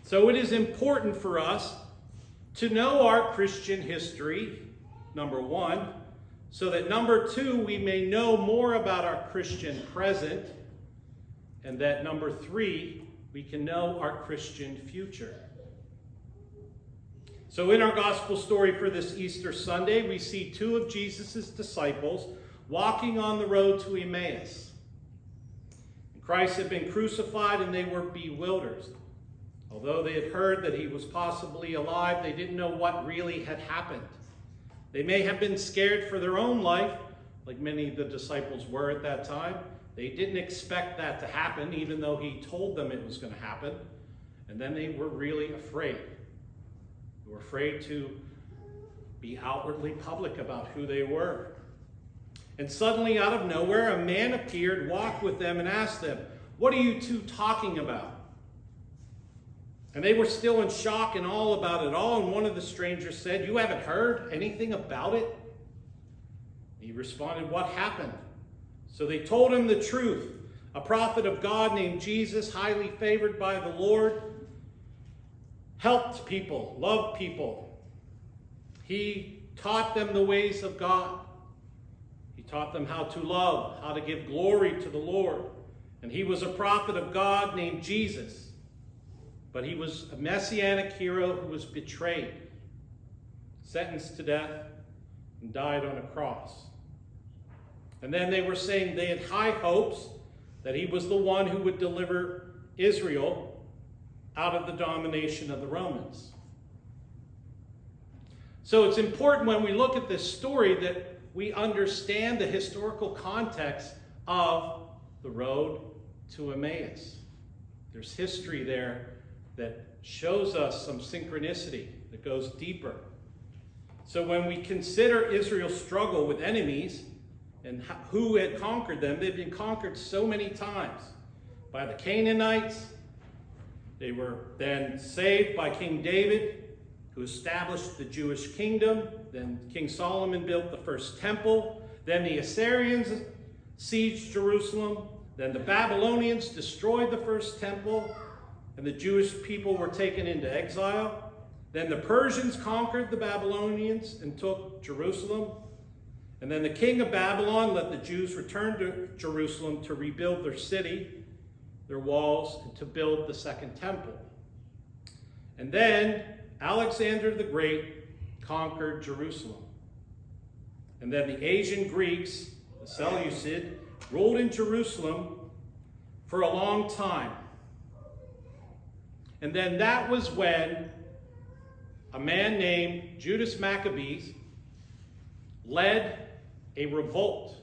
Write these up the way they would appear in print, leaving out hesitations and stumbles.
So it is important for us to know our Christian history, number one, so that number two, we may know more about our Christian present, and that number three, we can know our Christian future. So in our gospel story for this Easter Sunday, we see two of Jesus' disciples walking on the road to Emmaus. Christ had been crucified and they were bewildered. Although they had heard that he was possibly alive, they didn't know what really had happened. They may have been scared for their own life, like many of the disciples were at that time. They didn't expect that to happen, even though he told them it was going to happen. And then they were really afraid. They were afraid to be outwardly public about who they were. And suddenly, out of nowhere, a man appeared, walked with them, and asked them, "What are you two talking about?" And they were still in shock and all about it all. And one of the strangers said, "You haven't heard anything about it?" He responded, "What happened?" So they told him the truth. A prophet of God named Jesus, highly favored by the Lord, helped people, loved people. He taught them the ways of God. He taught them how to love, how to give glory to the Lord. And he was a prophet of God named Jesus. But he was a messianic hero who was betrayed, sentenced to death, and died on a cross. And then they were saying they had high hopes that he was the one who would deliver Israel out of the domination of the Romans. So it's important when we look at this story that we understand the historical context of the road to Emmaus. There's history there that shows us some synchronicity that goes deeper. So when we consider Israel's struggle with enemies and who had conquered them, they've been conquered so many times by the Canaanites. They were then saved by King David, who established the Jewish kingdom. Then King Solomon built the first temple. Then the Assyrians sieged Jerusalem. Then the Babylonians destroyed the first temple, and the Jewish people were taken into exile. Then the Persians conquered the Babylonians and took Jerusalem. And then the king of Babylon let the Jews return to Jerusalem to rebuild their city, their walls, and to build the second temple. And then Alexander the Great conquered Jerusalem. And then the Asian Greeks, the Seleucids, ruled in Jerusalem for a long time. And then that was when a man named Judas Maccabees led a revolt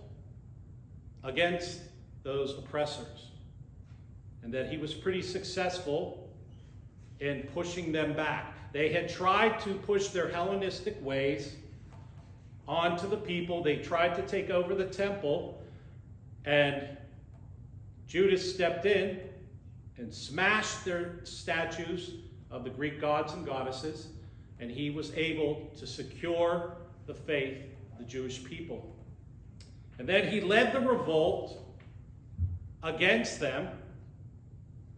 against those oppressors. And that he was pretty successful in pushing them back. They had tried to push their Hellenistic ways onto the people. They tried to take over the temple, and Judas stepped in and smashed their statues of the Greek gods and goddesses, and he was able to secure the faith of the Jewish people. And then he led the revolt against them,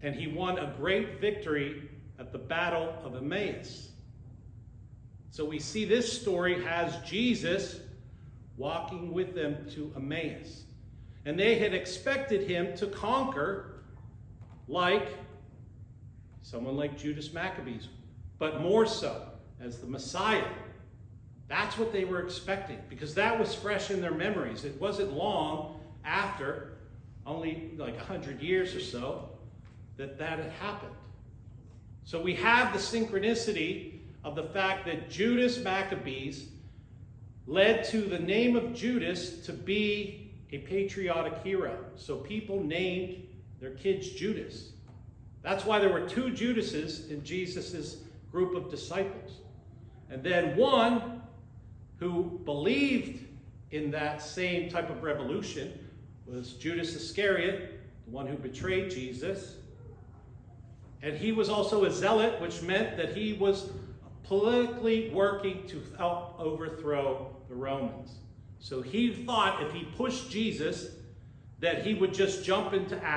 and he won a great victory at the Battle of Emmaus. So we see this story has Jesus walking with them to Emmaus. And they had expected him to conquer like someone like Judas Maccabees, but more so as the Messiah. That's what they were expecting, because that was fresh in their memories. It wasn't long after, only like 100 years or so, that had happened. So we have the synchronicity of the fact that Judas Maccabees led to the name of Judas to be a patriotic hero. So people named their kids Judas. That's why there were two Judases in Jesus' group of disciples. And then one who believed in that same type of revolution was Judas Iscariot, the one who betrayed Jesus. And he was also a zealot, which meant that he was politically working to help overthrow the Romans. So he thought if he pushed Jesus, that he would just jump into action.